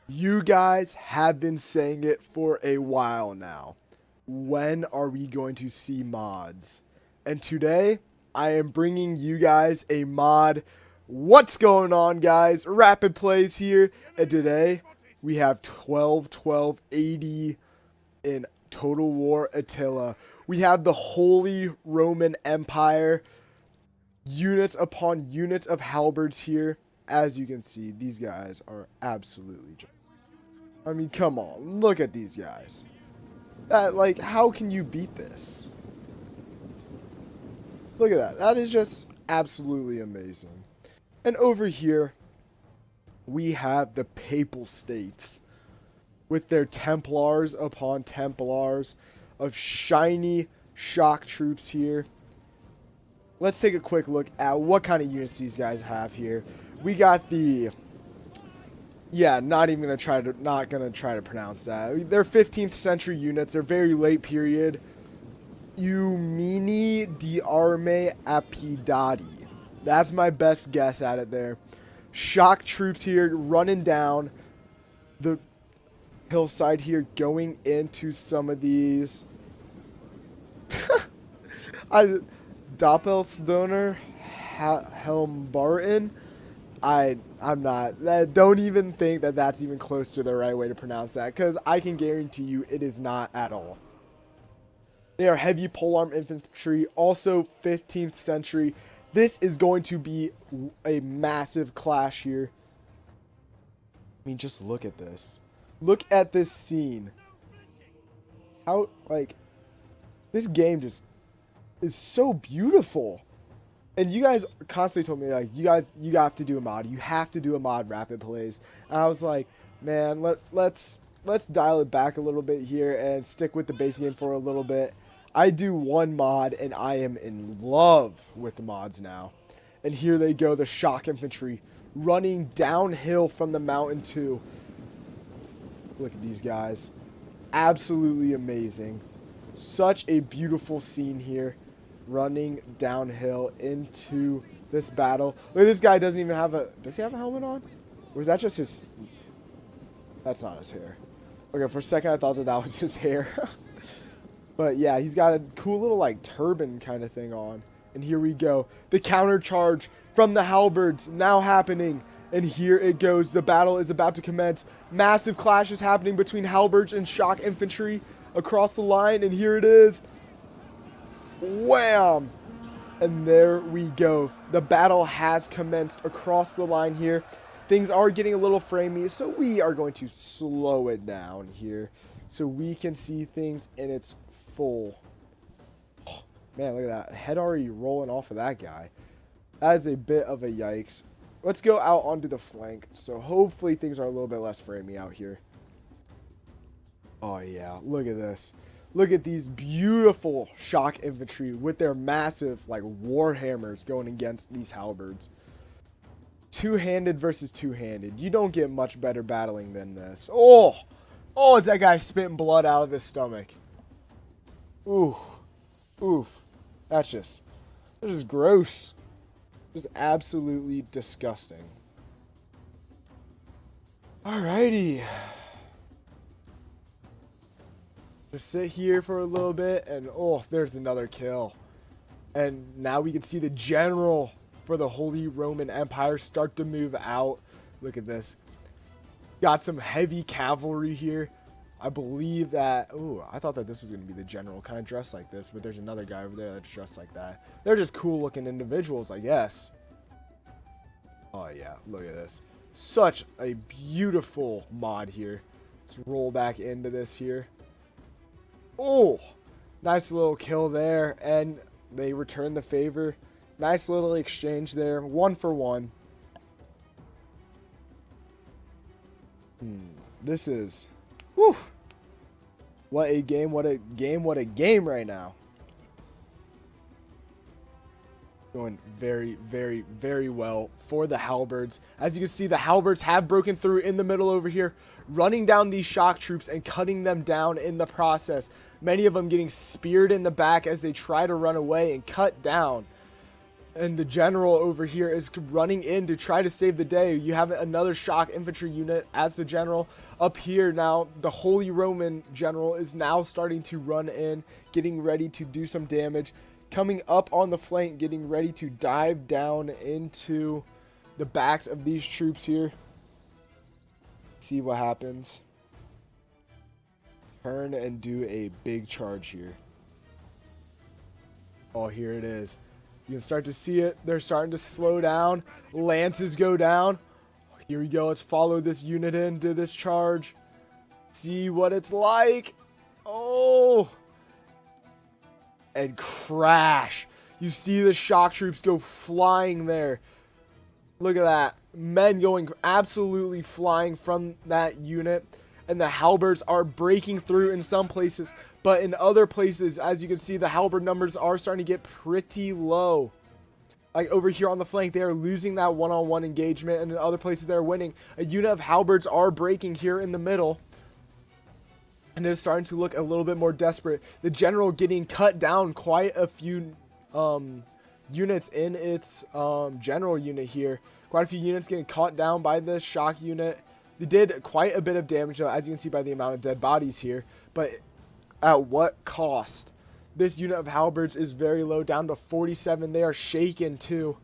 You guys have been saying it for a while now. When are we going to see mods? And today, I am bringing you guys a mod. What's going on, guys? Rapid Plays here. And today, we have 1280 in Total War Attila. We have the Holy Roman Empire. Units upon units of halberds here. As you can see, these guys are absolutely just. I mean, come on. Look at these guys. Like, how can you beat this? Look at that. That is just absolutely amazing. And over here, we have the Papal States with their Templars upon Templars of shiny shock troops here. Let's take a quick look at what kind of units these guys have here. We got the not gonna try to pronounce that. They're 15th century units. They're very late period. Umini di Arme Apidati. That's my best guess at it there. Shock troops here running down the hillside here, going into some of these. Doppelstoner Helmbarton. I'm not. Don't even think that that's even close to the right way to pronounce that, because I can guarantee you it is not at all. They are heavy polearm infantry, also 15th century. This is going to be a massive clash here. I mean, just look at this. Look at this scene. How, like, this game just is so beautiful. And you guys constantly told me, like, you have to do a mod. You have to do a mod rapid plays. And I was like, man, let's dial it back a little bit here and stick with the base game for a little bit. I do one mod, and I am in love with the mods now. And here they go, the shock infantry, running downhill from the mountain too. Look at these guys. Absolutely amazing. Such a beautiful scene here. Running downhill into this battle. Look, this guy doesn't even have a... Does he have a helmet on? Or is that just his... That's not his hair. Okay, for a second I thought that was his hair. But yeah, he's got a cool little, like, turban kind of thing on. And here we go. The counter charge from the halberds now happening. And here it goes. The battle is about to commence. Massive clashes happening between halberds and shock infantry across the line. And here it is. Wham! And there we go. The battle has commenced across the line here. Things are getting a little framey, so we are going to slow it down here so we can see things in its full. Oh, man, look at that. Head already rolling off of that guy. That is a bit of a yikes. Let's go out onto the flank, so hopefully things are a little bit less framey out here. Oh, yeah. Look at this. Look at these beautiful shock infantry with their massive, like, war hammers going against these halberds. Two-handed versus two-handed. You don't get much better battling than this. Oh! Oh, is that guy spitting blood out of his stomach. Ooh. Oof. That's just gross. Just absolutely disgusting. Alrighty. Just sit here for a little bit, and oh, there's another kill. And now we can see the general for the Holy Roman Empire start to move out. Look at this. Got some heavy cavalry here. I believe that... Ooh, I thought that this was going to be the general kind of dressed like this, but there's another guy over there that's dressed like that. They're just cool-looking individuals, I guess. Oh, yeah. Look at this. Such a beautiful mod here. Let's roll back into this here. Oh, nice little kill there, and they return the favor. Nice little exchange there, 1 for 1. This is, whew, what a game, what a game, what a game right now. Going very, very, very well for the halberds. As you can see, the halberds have broken through in the middle over here, running down these shock troops and cutting them down in the process. Many of them getting speared in the back as they try to run away and cut down. And the general over here is running in to try to save the day. You have another shock infantry unit as the general. Up here now, the Holy Roman general is now starting to run in, getting ready to do some damage. Coming up on the flank, getting ready to dive down into the backs of these troops here. See what happens. Turn and do a big charge here. Oh, here it is. You can start to see it. They're starting to slow down. Lances go down. Here we go. Let's follow this unit into this charge. See what it's like. Oh. And crash. You see the shock troops go flying there. Look at that. Men going absolutely flying from that unit. And the halberds are breaking through in some places. But in other places, as you can see, the halberd numbers are starting to get pretty low. Like over here on the flank, they are losing that one-on-one engagement. And in other places, they're winning. A unit of halberds are breaking here in the middle. And it's starting to look a little bit more desperate. The general getting cut down quite a few units in its general unit here. Quite a few units getting caught down by the shock unit. They did quite a bit of damage, though, as you can see by the amount of dead bodies here. But at what cost? This unit of halberds is very low, down to 47. They are shaken, too.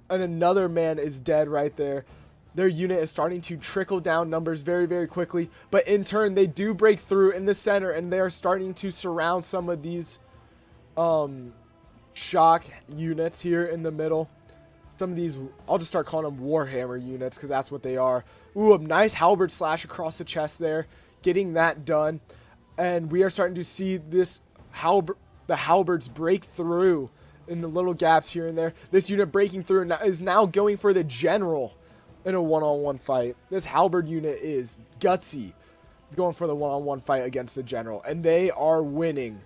And another man is dead right there. Their unit is starting to trickle down numbers very, very quickly. But in turn, they do break through in the center, and they are starting to surround some of these shock units here in the middle. Some of these, I'll just start calling them Warhammer units, because that's what they are. Ooh, a nice halberd slash across the chest there. Getting that done. And we are starting to see this the halberds break through in the little gaps here and there. This unit breaking through is now going for the general in a one-on-one fight. This halberd unit is gutsy, going for the one-on-one fight against the general. And they are winning.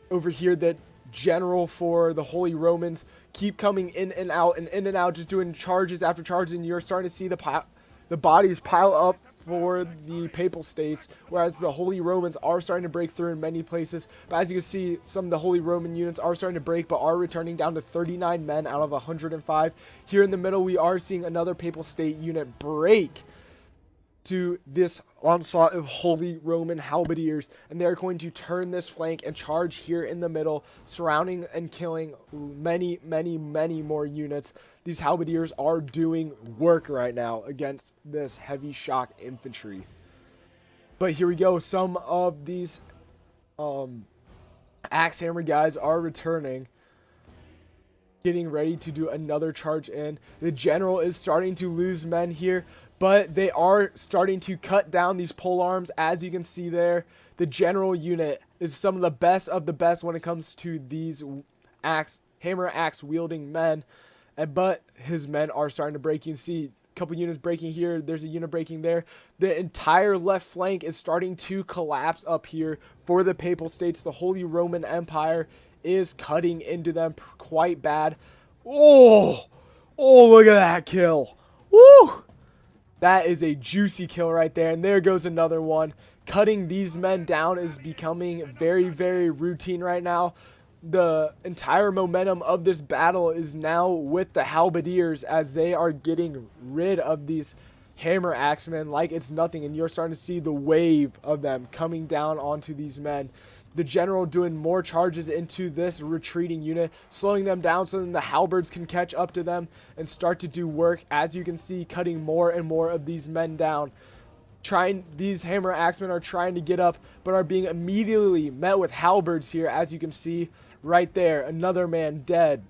Over here, the general for the Holy Romans keep coming in and out, just doing charges after charges, and you're starting to see the bodies pile up for the Papal States, whereas the Holy Romans are starting to break through in many places. But as you can see, some of the Holy Roman units are starting to break, but are returning down to 39 men out of 105. Here in the middle, we are seeing another Papal State unit break to this onslaught of Holy Roman halberdiers, and they're going to turn this flank and charge here in the middle, surrounding and killing many, many, many more units. These halberdiers are doing work right now against this heavy shock infantry. But here we go. Some of these axe hammer guys are returning, getting ready to do another charge in. The general is starting to lose men here, but they are starting to cut down these pole arms. As you can see there, the general unit is some of the best when it comes to these hammer axe wielding men. But his men are starting to break. You can see a couple units breaking here. There's a unit breaking there. The entire left flank is starting to collapse up here for the Papal States. The Holy Roman Empire is cutting into them quite bad. Oh, look at that kill. Woo! That is a juicy kill right there. And there goes another one. Cutting these men down is becoming very, very routine right now. The entire momentum of this battle is now with the halberdiers, as they are getting rid of these hammer axemen like it's nothing. And you're starting to see the wave of them coming down onto these men. The general doing more charges into this retreating unit, slowing them down so then the halberds can catch up to them and start to do work. As you can see, cutting more and more of these men down. These hammer axemen are trying to get up, but are being immediately met with halberds here. As you can see right there, another man dead.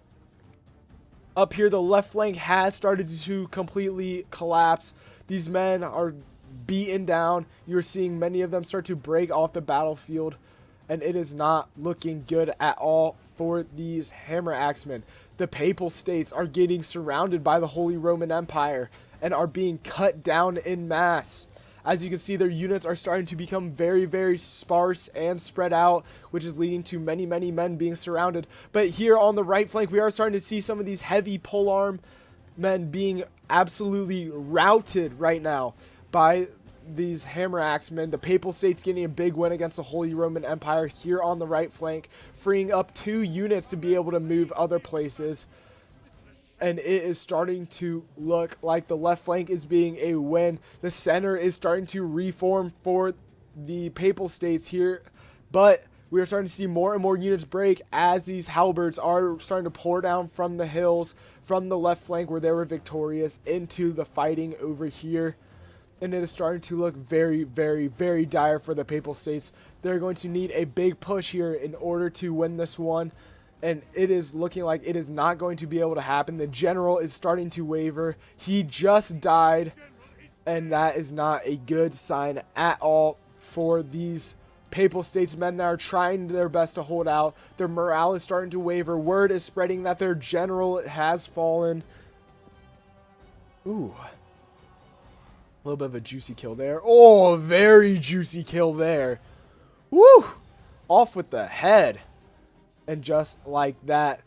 Up here, the left flank has started to completely collapse. These men are beaten down. You're seeing many of them start to break off the battlefield. And it is not looking good at all for these hammer axemen. The Papal States are getting surrounded by the Holy Roman Empire and are being cut down in mass. As you can see, their units are starting to become very, very sparse and spread out, which is leading to many, many men being surrounded. But here on the right flank, we are starting to see some of these heavy polearm men being absolutely routed right now by these hammer axemen. The Papal States getting a big win against the Holy Roman Empire here on the right flank, freeing up 2 units to be able to move other places. And it is starting to look like the left flank is being a win. The center is starting to reform for the Papal States here, but we are starting to see more and more units break as these halberds are starting to pour down from the hills, from the left flank where they were victorious, into the fighting over here. And it is starting to look very, very, very dire for the Papal States. They're going to need a big push here in order to win this one. And it is looking like it is not going to be able to happen. The general is starting to waver. He just died. And that is not a good sign at all for these Papal States men that are trying their best to hold out. Their morale is starting to waver. Word is spreading that their general has fallen. Ooh. A little bit of a juicy kill there. Oh, very juicy kill there. Woo! Off with the head. And just like that,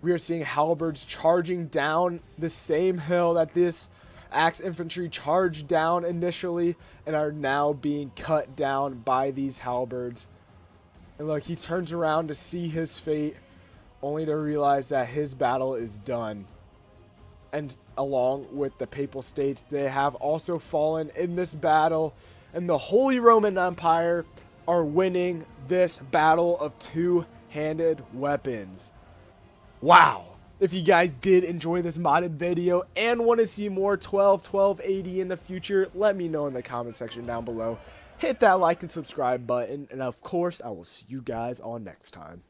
we are seeing halberds charging down the same hill that this axe infantry charged down initially and are now being cut down by these halberds. And look, he turns around to see his fate, only to realize that his battle is done. And along with the Papal States, they have also fallen in this battle. And the Holy Roman Empire are winning this battle of two-handed weapons. Wow. If you guys did enjoy this modded video and want to see more 1280 in the future, let me know in the comment section down below. Hit that like and subscribe button. And of course, I will see you guys on next time.